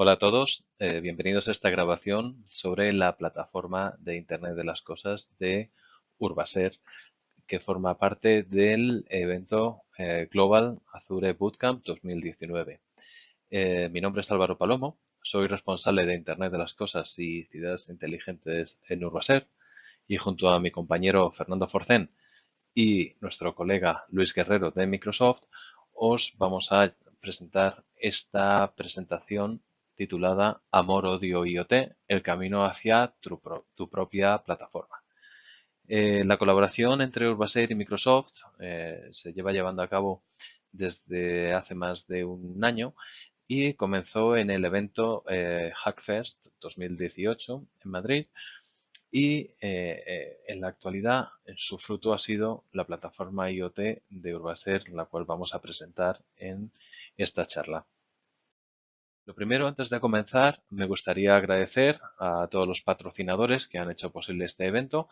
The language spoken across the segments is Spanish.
Hola a todos, bienvenidos a esta grabación sobre la plataforma de Internet de las Cosas de Urbaser, que forma parte del evento Global Azure Bootcamp 2019. Mi nombre es Álvaro Palomo, soy responsable de Internet de las Cosas y ciudades inteligentes en Urbaser y junto a mi compañero Fernando Forcén y nuestro colega Luis Guerrero de Microsoft, os vamos a presentar esta presentación titulada Amor, Odio, IoT, el camino hacia tu propia plataforma. La colaboración entre Urbaser y Microsoft se lleva llevando a cabo desde hace más de un año y comenzó en el evento Hackfest 2018 en Madrid, y en la actualidad su fruto ha sido la plataforma IoT de Urbaser, la cual vamos a presentar en esta charla. Lo primero, antes de comenzar, me gustaría agradecer a todos los patrocinadores que han hecho posible este evento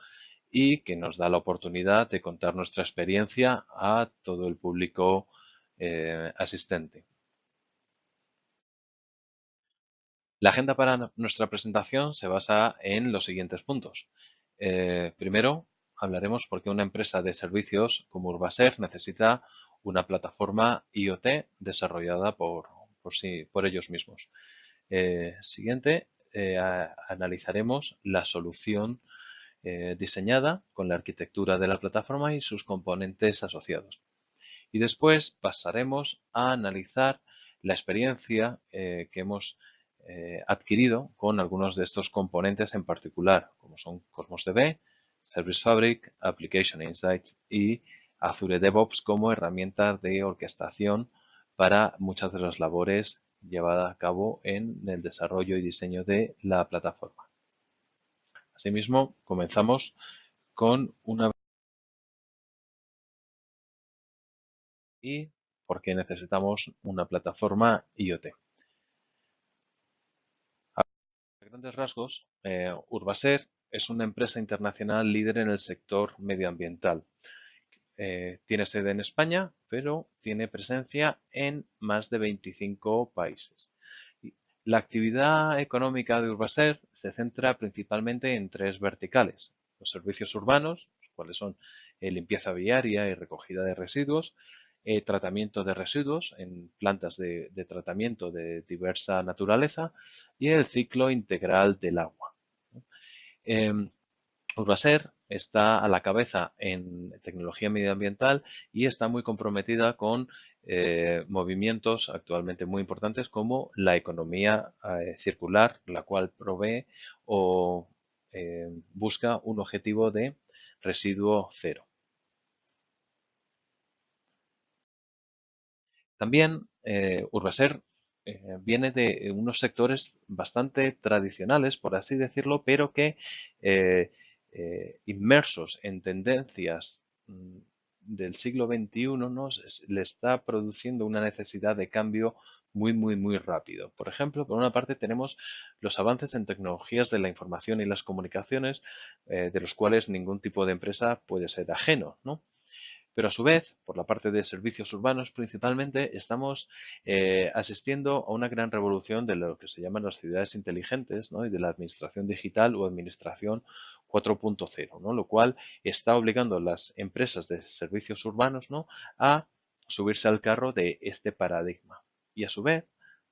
y que nos da la oportunidad de contar nuestra experiencia a todo el público asistente. La agenda para nuestra presentación se basa en los siguientes puntos. Primero, hablaremos por qué una empresa de servicios como Urbaser necesita una plataforma IoT desarrollada por ellos mismos. Siguiente, analizaremos la solución diseñada con la arquitectura de la plataforma y sus componentes asociados. Y después pasaremos a analizar la experiencia que hemos adquirido con algunos de estos componentes en particular, como son Cosmos DB, Service Fabric, Application Insights y Azure DevOps como herramienta de orquestación para muchas de las labores llevadas a cabo en el desarrollo y diseño de la plataforma. Asimismo, comenzamos con una y por qué necesitamos una plataforma IoT. A grandes rasgos, Urbaser es una empresa internacional líder en el sector medioambiental. Tiene sede en España, pero tiene presencia en más de 25 países. La actividad económica de Urbaser se centra principalmente en tres verticales: los servicios urbanos, los cuales son limpieza viaria y recogida de residuos, tratamiento de residuos en plantas de tratamiento de diversa naturaleza y el ciclo integral del agua. Eh, Urbaser está a la cabeza en tecnología medioambiental y está muy comprometida con movimientos actualmente muy importantes como la economía circular, la cual provee o busca un objetivo de residuo cero. También Urbaser viene de unos sectores bastante tradicionales, por así decirlo, pero que inmersos en tendencias del siglo XXI, ¿no? Le está produciendo una necesidad de cambio muy rápido. Por ejemplo, por una parte tenemos los avances en tecnologías de la información y las comunicaciones, de los cuales ningún tipo de empresa puede ser ajeno, ¿no? Pero a su vez, por la parte de servicios urbanos principalmente, estamos asistiendo a una gran revolución de lo que se llaman las ciudades inteligentes, ¿no? Y de la administración digital o administración 4.0, ¿no? Lo cual está obligando a las empresas de servicios urbanos, ¿no? A subirse al carro de este paradigma. Y a su vez,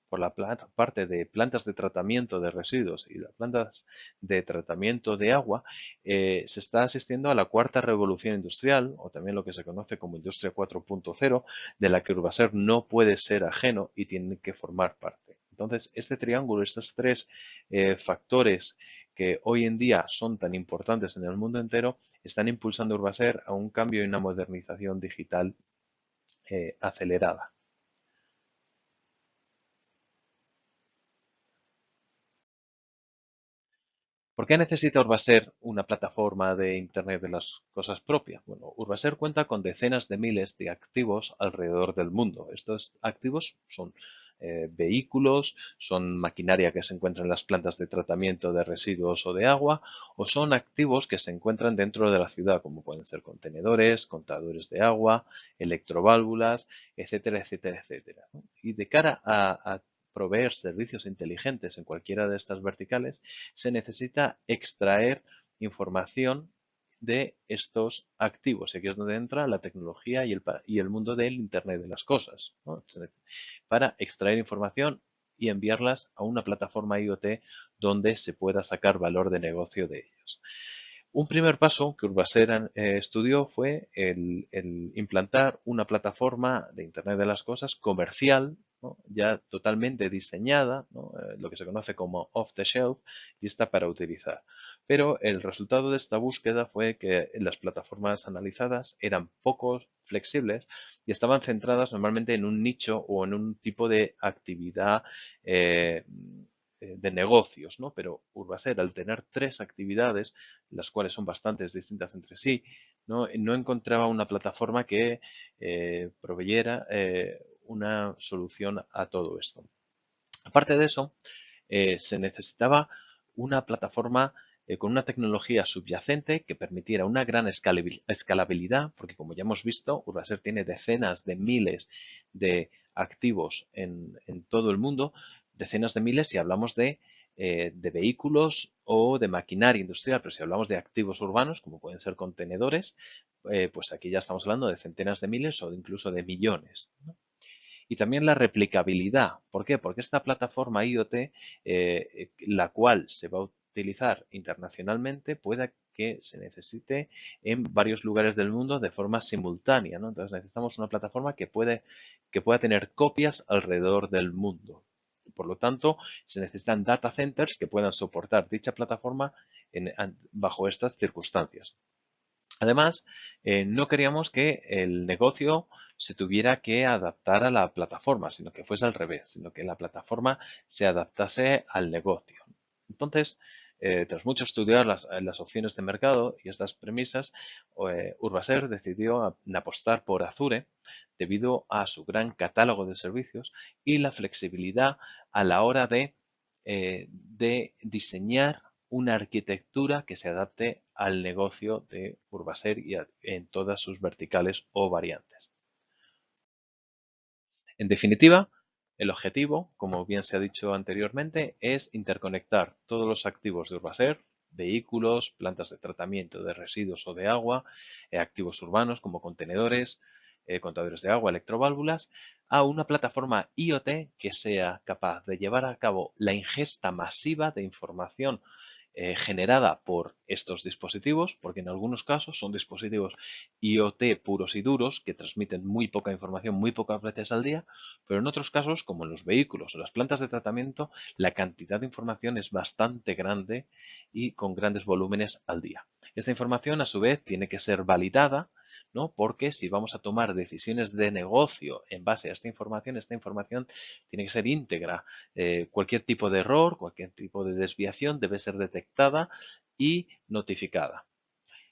por la parte de plantas de tratamiento de residuos y las plantas de tratamiento de agua, se está asistiendo a la cuarta revolución industrial, o también lo que se conoce como Industria 4.0, de la que Urbaser no puede ser ajeno y tiene que formar parte. Entonces, este triángulo, estos tres factores que hoy en día son tan importantes en el mundo entero, están impulsando a Urbaser a un cambio y una modernización digital acelerada. ¿Por qué necesita Urbaser una plataforma de Internet de las cosas propia? Bueno, Urbaser cuenta con decenas de miles de activos alrededor del mundo. Estos activos son vehículos, son maquinaria que se encuentra en las plantas de tratamiento de residuos o de agua, o son activos que se encuentran dentro de la ciudad, como pueden ser contenedores, contadores de agua, electroválvulas, etcétera. Y de cara proveer servicios inteligentes en cualquiera de estas verticales, se necesita extraer información de estos activos. Y aquí es donde entra la tecnología y el mundo del Internet de las cosas, ¿no? Para extraer información y enviarlas a una plataforma IoT donde se pueda sacar valor de negocio de ellos. Un primer paso que Urbaser estudió fue el implantar una plataforma de Internet de las Cosas comercial, ¿no? Ya totalmente diseñada, ¿no? Lo que se conoce como off the shelf, lista para utilizar. Pero el resultado de esta búsqueda fue que las plataformas analizadas eran poco flexibles y estaban centradas normalmente en un nicho o en un tipo de actividad de negocios, ¿no? Pero Urbaser, al tener 3 actividades, las cuales son bastante distintas entre sí, no encontraba una plataforma que proveyera una solución a todo esto. Aparte de eso, se necesitaba una plataforma con una tecnología subyacente que permitiera una gran escalabilidad, porque como ya hemos visto, Urbaser tiene decenas de miles de activos en todo el mundo, decenas de miles si hablamos de vehículos o de maquinaria industrial, pero si hablamos de activos urbanos, como pueden ser contenedores, pues aquí ya estamos hablando de centenas de miles o incluso de millones, ¿no? Y también la replicabilidad. ¿Por qué? Porque esta plataforma IoT, la cual se va a utilizar internacionalmente, pueda que se necesite en varios lugares del mundo de forma simultánea, ¿no? Entonces necesitamos una plataforma que pueda tener copias alrededor del mundo. Por lo tanto, se necesitan data centers que puedan soportar dicha plataforma bajo estas circunstancias. Además, no queríamos que el negocio se tuviera que adaptar a la plataforma, sino que fuese al revés, sino que la plataforma se adaptase al negocio. Entonces, tras mucho estudiar las opciones de mercado y estas premisas, Urbaser decidió apostar por Azure debido a su gran catálogo de servicios y la flexibilidad a la hora de diseñar una arquitectura que se adapte al negocio de Urbaser y en todas sus verticales o variantes. En definitiva, el objetivo, como bien se ha dicho anteriormente, es interconectar todos los activos de Urbaser, vehículos, plantas de tratamiento de residuos o de agua, activos urbanos como contenedores, contadores de agua, electroválvulas, a una plataforma IoT que sea capaz de llevar a cabo la ingesta masiva de información generada por estos dispositivos, porque en algunos casos son dispositivos IoT puros y duros que transmiten muy poca información muy pocas veces al día, pero en otros casos, como en los vehículos o las plantas de tratamiento, la cantidad de información es bastante grande y con grandes volúmenes al día. Esta información, a su vez, tiene que ser validada, ¿no? Porque si vamos a tomar decisiones de negocio en base a esta información tiene que ser íntegra. Cualquier tipo de error, cualquier tipo de desviación debe ser detectada y notificada.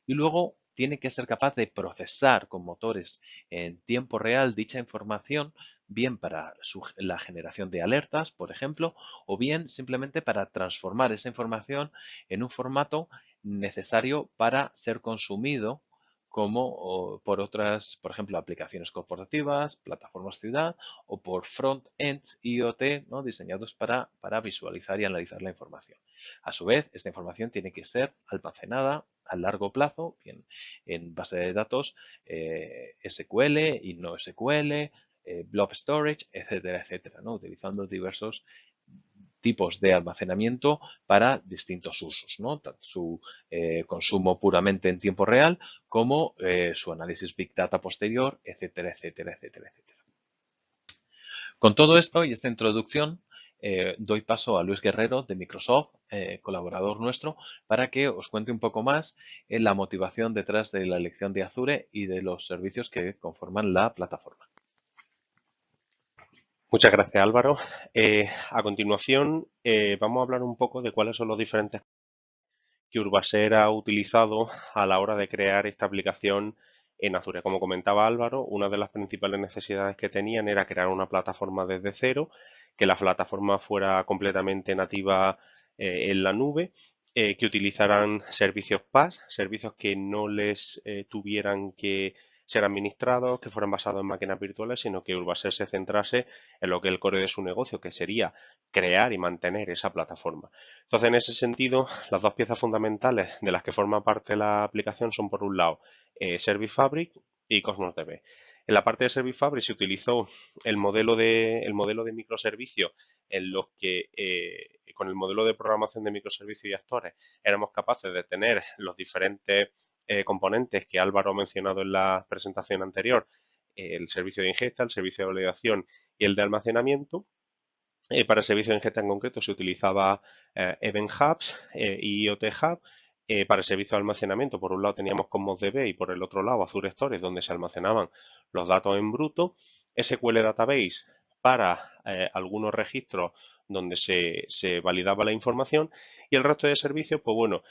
Y luego tiene que ser capaz de procesar con motores en tiempo real dicha información, bien para la generación de alertas, por ejemplo, o bien simplemente para transformar esa información en un formato necesario para ser consumido como por otras, por ejemplo, aplicaciones corporativas, plataformas ciudad o por front-ends IoT, ¿no? Diseñados para visualizar y analizar la información. A su vez, esta información tiene que ser almacenada a largo plazo, bien en base de datos SQL y no SQL, blob storage, etcétera, etcétera, ¿no? Utilizando diversos tipos de almacenamiento para distintos usos, ¿no? Tanto su consumo puramente en tiempo real como su análisis Big Data posterior, etcétera, etcétera, etcétera, etcétera. Con todo esto y esta introducción, doy paso a Luis Guerrero de Microsoft, colaborador nuestro, para que os cuente un poco más la motivación detrás de la elección de Azure y de los servicios que conforman la plataforma. Muchas gracias, Álvaro. A continuación, vamos a hablar un poco de cuáles son los diferentes que Urbaser ha utilizado a la hora de crear esta aplicación en Azure. Como comentaba Álvaro, una de las principales necesidades que tenían era crear una plataforma desde cero, que la plataforma fuera completamente nativa en la nube, que utilizaran servicios PaaS, servicios que no les tuvieran que ser administrados, que fueran basados en máquinas virtuales, sino que Urbaser se centrase en lo que es el core de su negocio, que sería crear y mantener esa plataforma. Entonces, en ese sentido, las dos piezas fundamentales de las que forma parte la aplicación son, por un lado, Service Fabric y Cosmos DB. En la parte de Service Fabric se utilizó el modelo de microservicios en los que con el modelo de programación de microservicios y actores éramos capaces de tener los diferentes componentes que Álvaro ha mencionado en la presentación anterior, el servicio de ingesta, el servicio de validación y el de almacenamiento. Para el servicio de ingesta en concreto se utilizaba Event Hubs y IoT Hub. Para el servicio de almacenamiento, por un lado teníamos Cosmos DB y por el otro lado Azure Storage, donde se almacenaban los datos en bruto. SQL Database para algunos registros donde se validaba la información. Y el resto de servicios, pues bueno,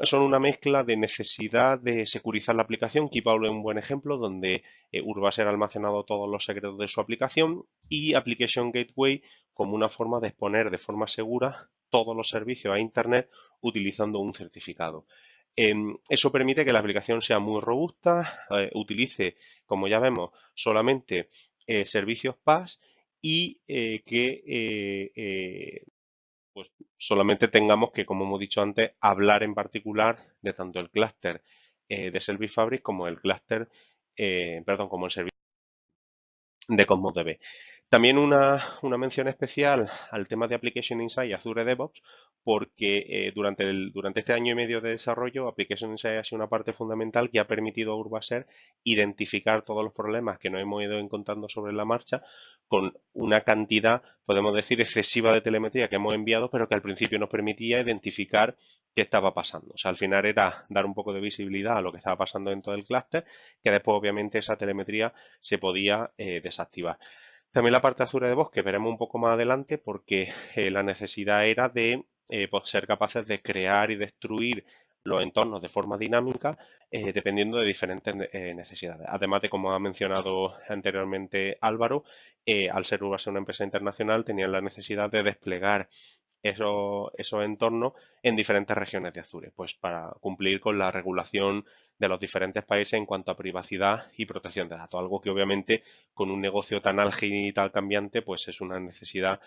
son una mezcla de necesidad de securizar la aplicación. Keepable es un buen ejemplo, donde Urbaser ha almacenado todos los secretos de su aplicación, y Application Gateway como una forma de exponer de forma segura todos los servicios a Internet utilizando un certificado. Eso permite que la aplicación sea muy robusta, utilice, como ya vemos, solamente servicios PaaS y que pues solamente tengamos que, como hemos dicho antes, hablar en particular de tanto el clúster de Service Fabric como el clúster, perdón, como el servicio de Cosmos DB. También una mención especial al tema de Application Insight y Azure DevOps, porque durante este año y medio de desarrollo, Application Insight ha sido una parte fundamental que ha permitido a Urbaser identificar todos los problemas que nos hemos ido encontrando sobre la marcha, con una cantidad, podemos decir, excesiva de telemetría que hemos enviado, pero que al principio nos permitía identificar qué estaba pasando. O sea, al final era dar un poco de visibilidad a lo que estaba pasando dentro del clúster, que después obviamente esa telemetría se podía desactivar. También la parte Azure DevOps, que veremos un poco más adelante, porque la necesidad era de pues, ser capaces de crear y destruir los entornos de forma dinámica, dependiendo de diferentes necesidades. Además de, como ha mencionado anteriormente Álvaro, al ser Urbase una empresa internacional, tenían la necesidad de desplegar esos entornos en diferentes regiones de Azure, pues para cumplir con la regulación de los diferentes países en cuanto a privacidad y protección de datos, algo que obviamente con un negocio tan ágil y tan cambiante, pues es una necesidad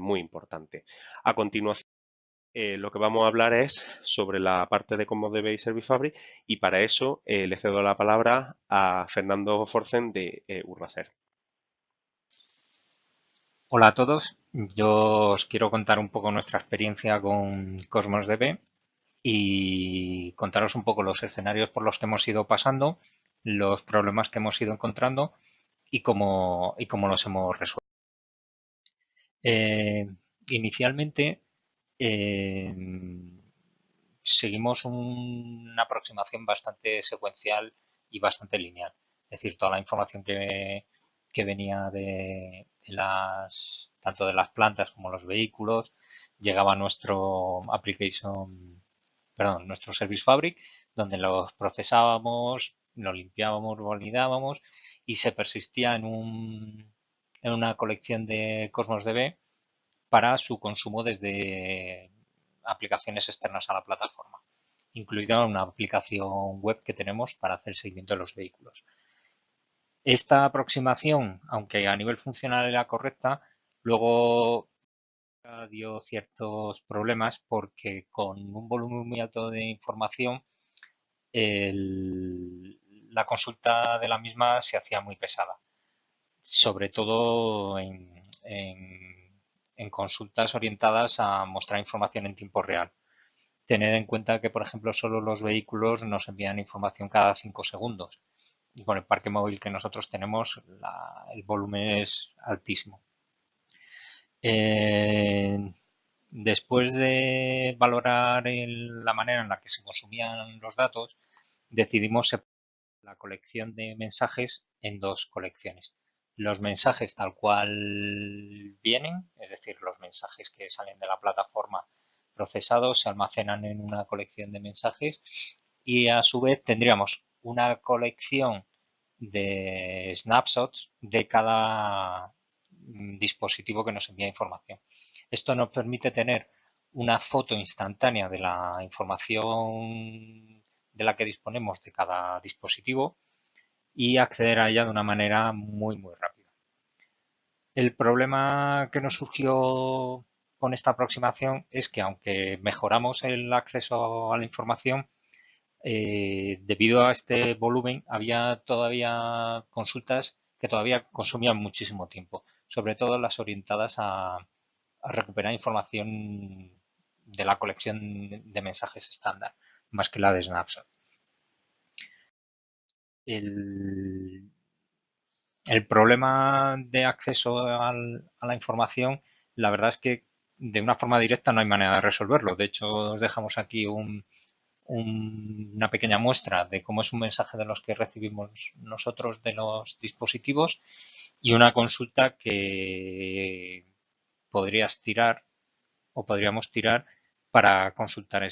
muy importante. A continuación, lo que vamos a hablar es sobre la parte de cómo debe Service Fabric, y para eso le cedo la palabra a Fernando Forcen de Urbaser. Hola a todos, yo os quiero contar un poco nuestra experiencia con Cosmos DB y contaros un poco los escenarios por los que hemos ido pasando, los problemas que hemos ido encontrando y cómo los hemos resuelto. Eh, Inicialmente eh, seguimos una aproximación bastante secuencial y bastante lineal. Es decir, toda la información que venía tanto de las plantas como los vehículos llegaba a nuestro Service Fabric, donde los procesábamos, lo limpiábamos, lo validábamos y se persistía en una colección de Cosmos DB para su consumo desde aplicaciones externas a la plataforma, incluida una aplicación web que tenemos para hacer seguimiento de los vehículos. Esta aproximación, aunque a nivel funcional era correcta, luego dio ciertos problemas porque con un volumen muy alto de información la consulta de la misma se hacía muy pesada, sobre todo en consultas orientadas a mostrar información en tiempo real. Tened en cuenta que, por ejemplo, solo los vehículos nos envían información cada 5 segundos y con el parque móvil que nosotros tenemos el volumen es altísimo. Después de valorar la manera en la que se consumían los datos, decidimos separar la colección de mensajes en dos colecciones. Los mensajes tal cual vienen, es decir, los mensajes que salen de la plataforma procesados se almacenan en una colección de mensajes, y a su vez tendríamos una colección de snapshots de cada dispositivo que nos envía información. Esto nos permite tener una foto instantánea de la información de la que disponemos de cada dispositivo, y acceder a ella de una manera muy rápida. El problema que nos surgió con esta aproximación es que aunque mejoramos el acceso a la información, debido a este volumen había todavía consultas que todavía consumían muchísimo tiempo, sobre todo las orientadas a recuperar información de la colección de mensajes estándar, más que la de Snapshot. El, el problema de acceso a la información, la verdad es que de una forma directa no hay manera de resolverlo. De hecho, os dejamos aquí una pequeña muestra de cómo es un mensaje de los que recibimos nosotros de los dispositivos y una consulta que podrías tirar o podríamos tirar para consultar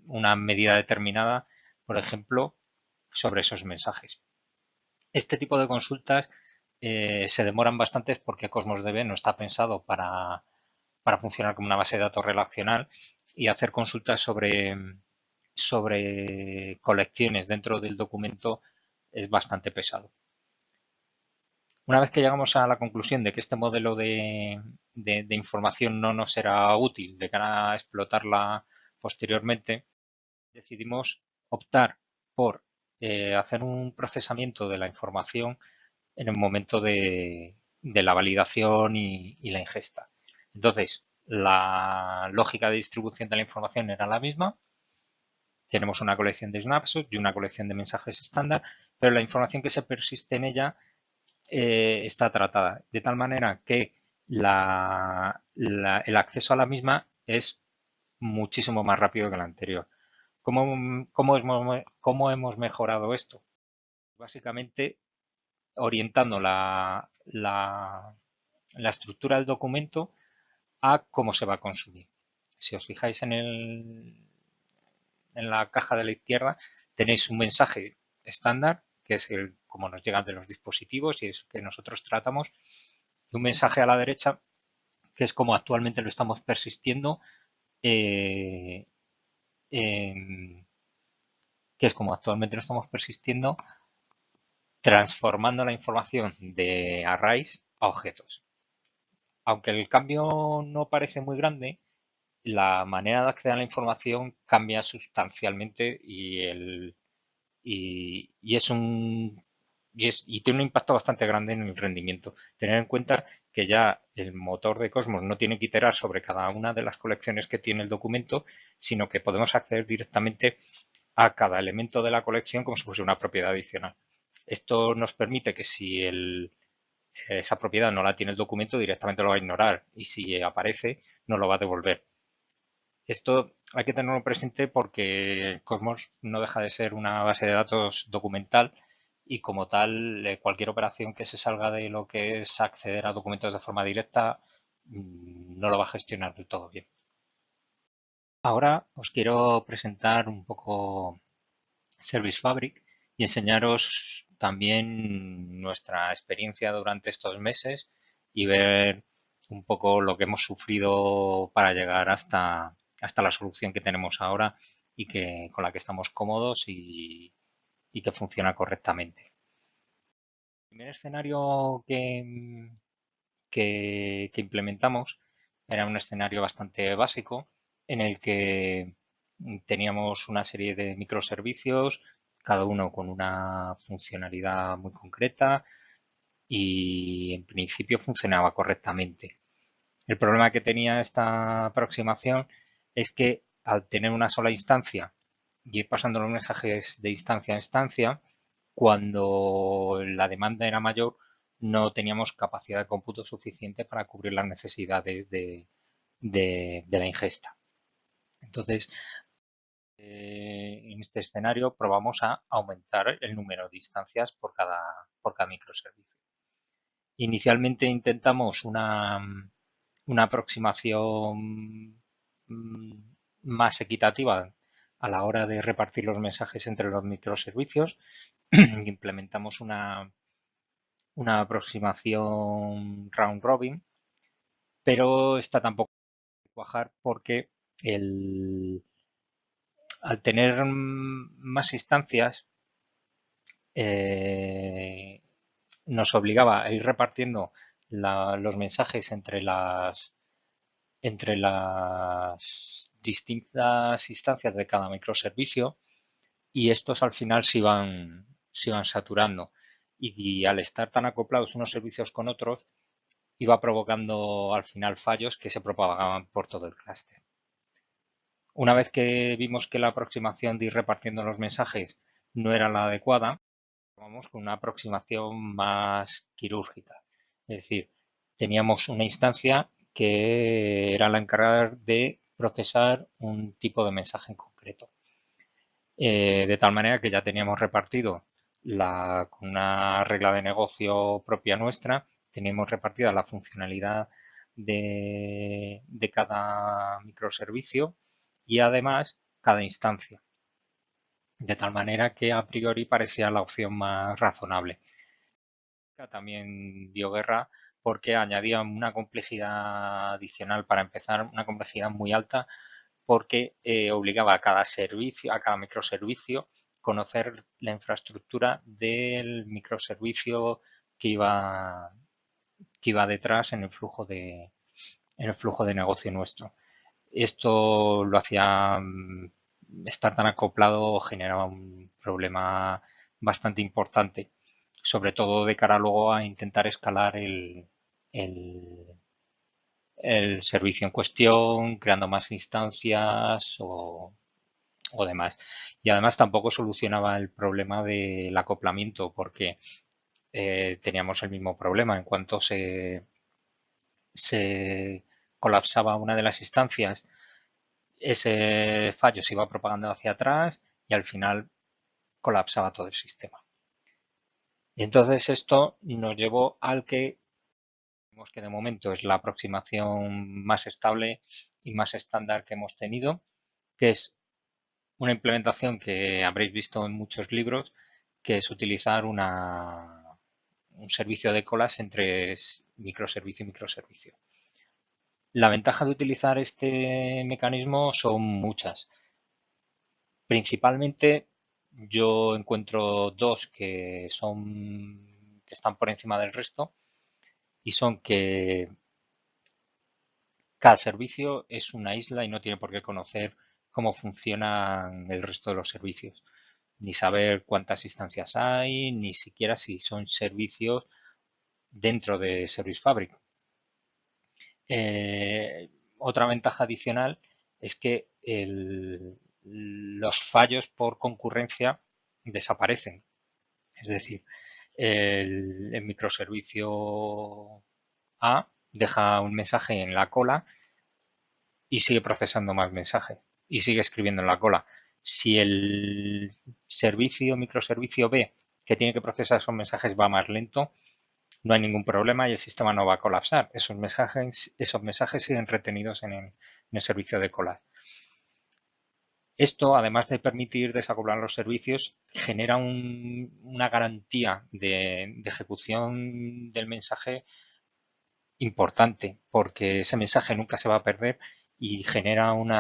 una medida determinada, por ejemplo, sobre esos mensajes. Este tipo de consultas se demoran bastante porque Cosmos DB no está pensado para funcionar como una base de datos relacional y hacer consultas sobre colecciones dentro del documento es bastante pesado. Una vez que llegamos a la conclusión de que este modelo de información no nos será útil de cara a explotarla posteriormente, decidimos optar por hacer un procesamiento de la información en el momento de la validación y la ingesta. Entonces, la lógica de distribución de la información era la misma. Tenemos una colección de snapshots y una colección de mensajes estándar, pero la información que se persiste en ella está tratada de tal manera que el acceso a la misma es muchísimo más rápido que el anterior. ¿Cómo hemos mejorado esto? Básicamente orientando la estructura del documento a cómo se va a consumir. Si os fijáis en la caja de la izquierda, tenéis un mensaje estándar, que es el cómo nos llegan de los dispositivos y es que nosotros tratamos, y un mensaje a la derecha, que es como actualmente lo estamos persistiendo, eh, que es como actualmente lo estamos persistiendo, transformando la información de arrays a objetos. Aunque el cambio no parece muy grande, la manera de acceder a la información cambia sustancialmente y es y tiene un impacto bastante grande en el rendimiento. Tener en cuenta que ya el motor de Cosmos no tiene que iterar sobre cada una de las colecciones que tiene el documento, sino que podemos acceder directamente a cada elemento de la colección como si fuese una propiedad adicional. Esto nos permite que si esa propiedad no la tiene el documento, directamente lo va a ignorar y si aparece, no lo va a devolver. Esto hay que tenerlo presente porque Cosmos no deja de ser una base de datos documental y como tal cualquier operación que se salga de lo que es acceder a documentos de forma directa no lo va a gestionar del todo bien. Ahora os quiero presentar un poco Service Fabric y enseñaros también nuestra experiencia durante estos meses y ver un poco lo que hemos sufrido para llegar hasta la solución que tenemos ahora y con la que estamos cómodos y que funciona correctamente. El primer escenario que implementamos era un escenario bastante básico en el que teníamos una serie de microservicios, cada uno con una funcionalidad muy concreta y en principio funcionaba correctamente. El problema que tenía esta aproximación es que al tener una sola instancia y ir pasando los mensajes de instancia a instancia, cuando la demanda era mayor, no teníamos capacidad de cómputo suficiente para cubrir las necesidades de la ingesta. Entonces, en este escenario probamos a aumentar el número de instancias por cada microservicio. Inicialmente intentamos una aproximación más equitativa a la hora de repartir los mensajes entre los microservicios. Implementamos una aproximación round robin, pero esta tampoco puede cuajar porque al tener más instancias, nos obligaba a ir repartiendo los mensajes entre las distintas instancias de cada microservicio, y estos al final se iban saturando, y al estar tan acoplados unos servicios con otros iba provocando al final fallos que se propagaban por todo el clúster. Una vez que vimos que la aproximación de ir repartiendo los mensajes no era la adecuada, vamos con una aproximación más quirúrgica. Es decir, teníamos una instancia que era la encargada de procesar un tipo de mensaje en concreto. De tal manera que ya teníamos repartido con una regla de negocio propia nuestra, teníamos repartida la funcionalidad de cada microservicio y además cada instancia. De tal manera que a priori parecía la opción más razonable. También dio guerra porque añadía una complejidad adicional. Para empezar, una complejidad muy alta, porque obligaba a cada servicio, a cada microservicio, conocer la infraestructura del microservicio que iba detrás en el flujo de negocio nuestro. Esto lo hacía estar tan acoplado, generaba un problema bastante importante, sobre todo de cara luego a intentar escalar el servicio en cuestión, creando más instancias o demás. Y además tampoco solucionaba el problema del acoplamiento, porque teníamos el mismo problema. En cuanto se colapsaba una de las instancias, ese fallo se iba propagando hacia atrás y al final colapsaba todo el sistema. Y entonces esto nos llevó al que de momento es la aproximación más estable y más estándar que hemos tenido, que es una implementación que habréis visto en muchos libros, que es utilizar un servicio de colas entre microservicio y microservicio. La ventaja de utilizar este mecanismo son muchas. Principalmente yo encuentro dos que están por encima del resto, y son que cada servicio es una isla y no tiene por qué conocer cómo funcionan el resto de los servicios, ni saber cuántas instancias hay, ni siquiera si son servicios dentro de Service Fabric. Otra ventaja adicional es que los fallos por concurrencia desaparecen. Es decir, el microservicio A deja un mensaje en la cola y sigue procesando más mensajes y sigue escribiendo en la cola. Si el microservicio B, que tiene que procesar esos mensajes, va más lento, no hay ningún problema y el sistema no va a colapsar. Esos mensajes siguen retenidos en el servicio de colas. Esto, además de permitir desacoplar los servicios, genera una garantía de ejecución del mensaje importante, porque ese mensaje nunca se va a perder y genera un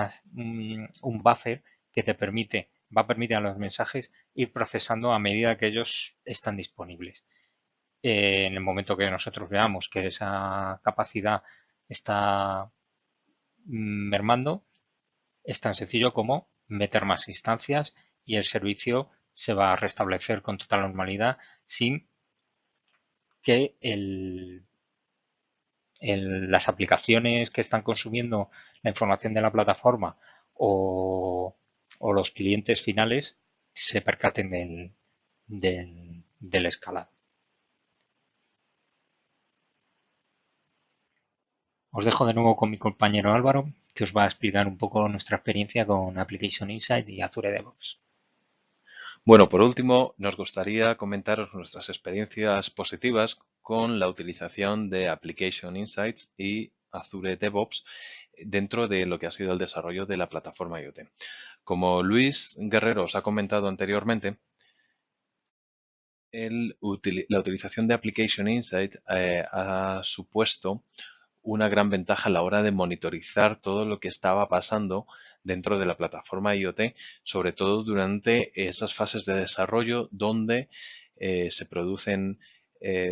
buffer que va a permitir a los mensajes ir procesando a medida que ellos están disponibles. En el momento que nosotros veamos que esa capacidad está mermando, es tan sencillo como meter más instancias y el servicio se va a restablecer con total normalidad sin que las aplicaciones que están consumiendo la información de la plataforma o los clientes finales se percaten del escalado. Os dejo de nuevo con mi compañero Álvaro, que os va a explicar un poco nuestra experiencia con Application Insight y Azure DevOps. Bueno, por último, nos gustaría comentaros nuestras experiencias positivas con la utilización de Application Insights y Azure DevOps dentro de lo que ha sido el desarrollo de la plataforma IoT. Como Luis Guerrero os ha comentado anteriormente, la utilización de Application Insight ha supuesto una gran ventaja a la hora de monitorizar todo lo que estaba pasando dentro de la plataforma IoT, sobre todo durante esas fases de desarrollo donde se producen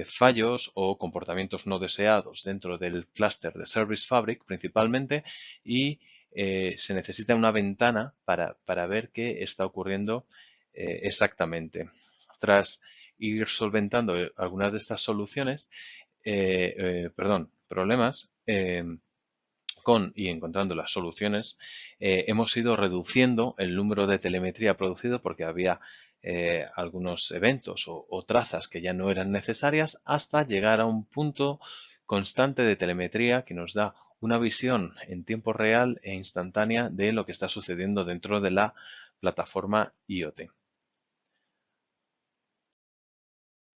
fallos o comportamientos no deseados dentro del clúster de Service Fabric principalmente y se necesita una ventana para ver qué está ocurriendo exactamente. Tras ir solventando algunas de estas soluciones, problemas, y encontrando las soluciones, hemos ido reduciendo el número de telemetría producido porque había algunos eventos o trazas que ya no eran necesarias hasta llegar a un punto constante de telemetría que nos da una visión en tiempo real e instantánea de lo que está sucediendo dentro de la plataforma IoT.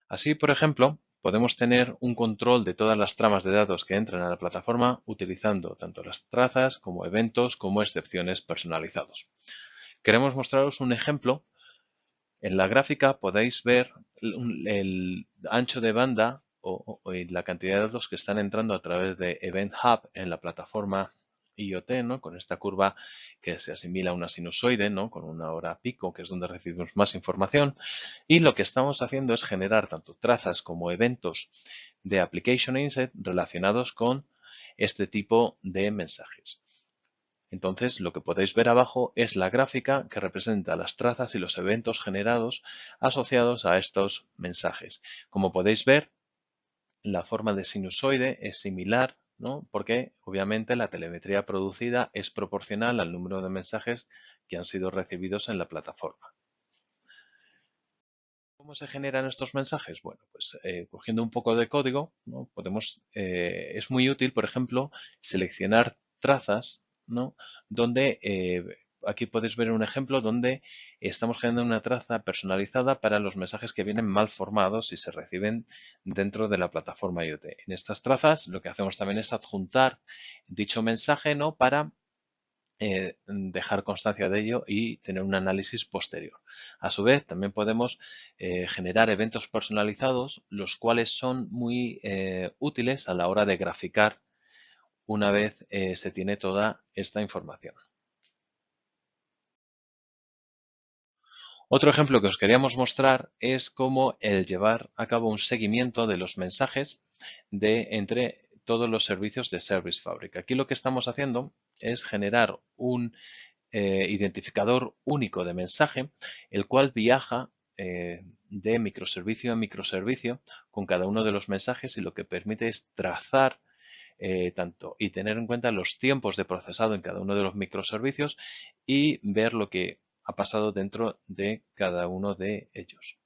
Así, por ejemplo, podemos tener un control de todas las tramas de datos que entran a la plataforma utilizando tanto las trazas como eventos como excepciones personalizados. Queremos mostraros un ejemplo. En la gráfica podéis ver el ancho de banda y la cantidad de datos que están entrando a través de Event Hub en la plataforma IoT, ¿no? Con esta curva que se asimila a una sinusoide, ¿no? Con una hora pico, que es donde recibimos más información. Y lo que estamos haciendo es generar tanto trazas como eventos de Application Insight relacionados con este tipo de mensajes. Entonces, lo que podéis ver abajo es la gráfica que representa las trazas y los eventos generados asociados a estos mensajes. Como podéis ver, la forma de sinusoide es similar, ¿no? Porque obviamente la telemetría producida es proporcional al número de mensajes que han sido recibidos en la plataforma. ¿Cómo se generan estos mensajes? Bueno, pues cogiendo un poco de código, ¿no? Es muy útil, por ejemplo, seleccionar trazas, ¿no? Donde aquí podéis ver un ejemplo donde estamos generando una traza personalizada para los mensajes que vienen mal formados y se reciben dentro de la plataforma IoT. En estas trazas lo que hacemos también es adjuntar dicho mensaje, ¿no? Para dejar constancia de ello y tener un análisis posterior. A su vez, también podemos generar eventos personalizados, los cuales son muy útiles a la hora de graficar una vez se tiene toda esta información. Otro ejemplo que os queríamos mostrar es cómo el llevar a cabo un seguimiento de los mensajes entre todos los servicios de Service Fabric. Aquí lo que estamos haciendo es generar un identificador único de mensaje, el cual viaja de microservicio a microservicio con cada uno de los mensajes y lo que permite es trazar tanto y tener en cuenta los tiempos de procesado en cada uno de los microservicios y ver lo que ha pasado dentro de cada uno de ellos.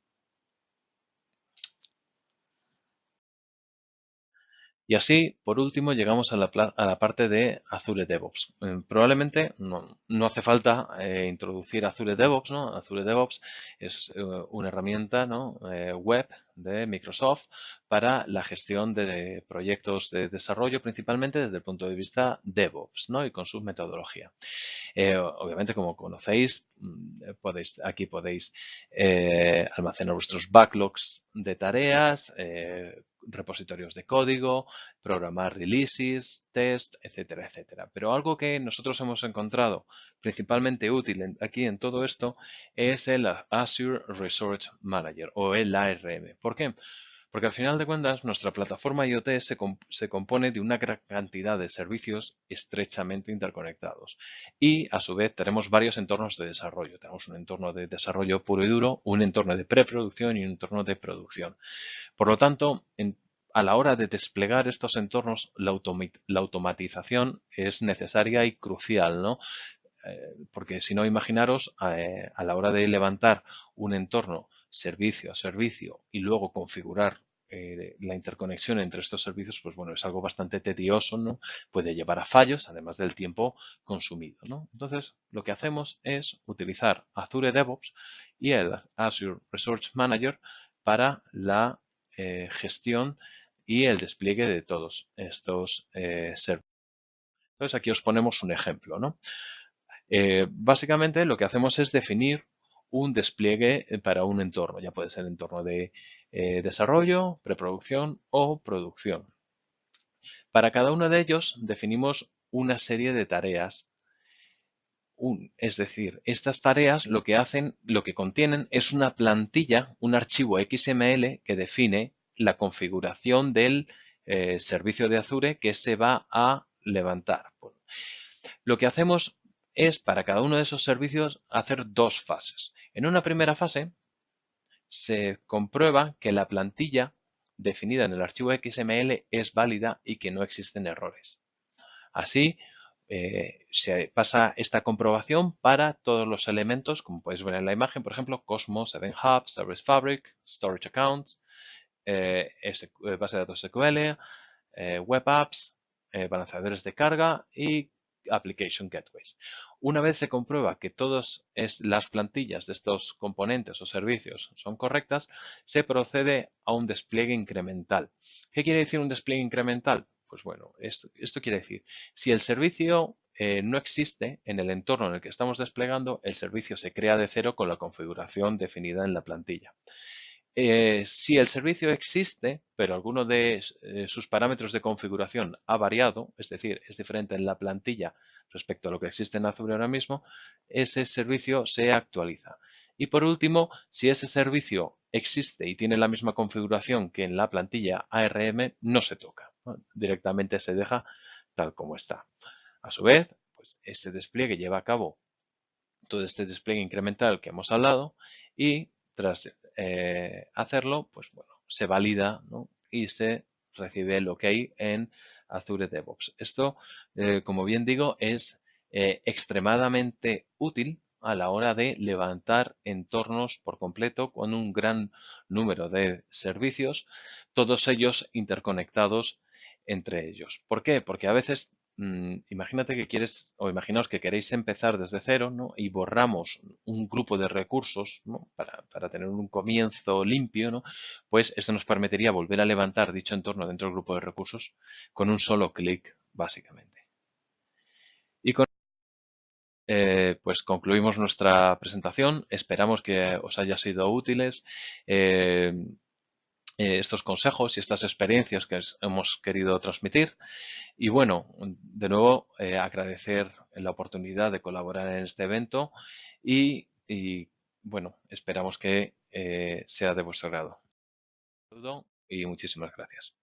Y así, por último, llegamos a la parte de Azure DevOps. Probablemente no hace falta introducir Azure DevOps, ¿no? Azure DevOps es una herramienta, ¿no? Web de Microsoft para la gestión de proyectos de desarrollo, principalmente desde el punto de vista DevOps, ¿no? Y con su metodología. Obviamente, como conocéis, aquí podéis almacenar vuestros backlogs de tareas, repositorios de código, programar releases, test, etcétera, etcétera. Pero algo que nosotros hemos encontrado principalmente útil aquí en todo esto es el Azure Resource Manager o el ARM. ¿Por qué? Porque al final de cuentas nuestra plataforma IoT se compone de una gran cantidad de servicios estrechamente interconectados y a su vez tenemos varios entornos de desarrollo. Tenemos un entorno de desarrollo puro y duro, un entorno de preproducción y un entorno de producción. Por lo tanto, a la hora de desplegar estos entornos, la automatización es necesaria y crucial, ¿no? Porque si no, imaginaros a la hora de levantar un entorno servicio a servicio y luego configurar la interconexión entre estos servicios, pues bueno, es algo bastante tedioso, ¿no? Puede llevar a fallos, además del tiempo consumido, ¿no? Entonces, lo que hacemos es utilizar Azure DevOps y el Azure Resource Manager para la gestión y el despliegue de todos estos servicios. Entonces, aquí os ponemos un ejemplo, ¿no? Básicamente lo que hacemos es definir un despliegue para un entorno. Ya puede ser entorno de desarrollo, preproducción o producción. Para cada uno de ellos definimos una serie de tareas Es decir, estas tareas lo que hacen, lo que contienen es una plantilla, un archivo XML que define la configuración del servicio de Azure que se va a levantar. Lo que hacemos es, para cada uno de esos servicios, hacer dos fases. En una primera fase, se comprueba que la plantilla definida en el archivo XML es válida y que no existen errores. Así, se pasa esta comprobación para todos los elementos, como podéis ver en la imagen, por ejemplo, Cosmos, Event Hub, Service Fabric, Storage Accounts, base de datos SQL, Web Apps, balanceadores de carga y Application Gateways. Una vez se comprueba que todas las plantillas de estos componentes o servicios son correctas, se procede a un despliegue incremental. ¿Qué quiere decir un despliegue incremental? Pues bueno, esto quiere decir, si el servicio no existe en el entorno en el que estamos desplegando, el servicio se crea de cero con la configuración definida en la plantilla. Si el servicio existe, pero alguno de sus parámetros de configuración ha variado, es decir, es diferente en la plantilla respecto a lo que existe en Azure ahora mismo, ese servicio se actualiza. Y por último, si ese servicio existe y tiene la misma configuración que en la plantilla ARM, no se toca, ¿no? Directamente se deja tal como está. A su vez, pues este despliegue lleva a cabo todo este despliegue incremental que hemos hablado y tras hacerlo, pues bueno, se valida, ¿no? Y se recibe el OK en Azure DevOps. Esto, como bien digo, es extremadamente útil a la hora de levantar entornos por completo con un gran número de servicios, todos ellos interconectados entre ellos. ¿Por qué? Porque a veces imagínate que quieres, o imaginaos que queréis empezar desde cero, ¿no? Y borramos un grupo de recursos, ¿no? Para tener un comienzo limpio, ¿no? Pues esto nos permitiría volver a levantar dicho entorno dentro del grupo de recursos con un solo clic, básicamente. Y con pues concluimos nuestra presentación. Esperamos que os haya sido útiles estos consejos y estas experiencias que hemos querido transmitir. Y bueno, de nuevo agradecer la oportunidad de colaborar en este evento y bueno, esperamos que sea de vuestro agrado. Un saludo y muchísimas gracias.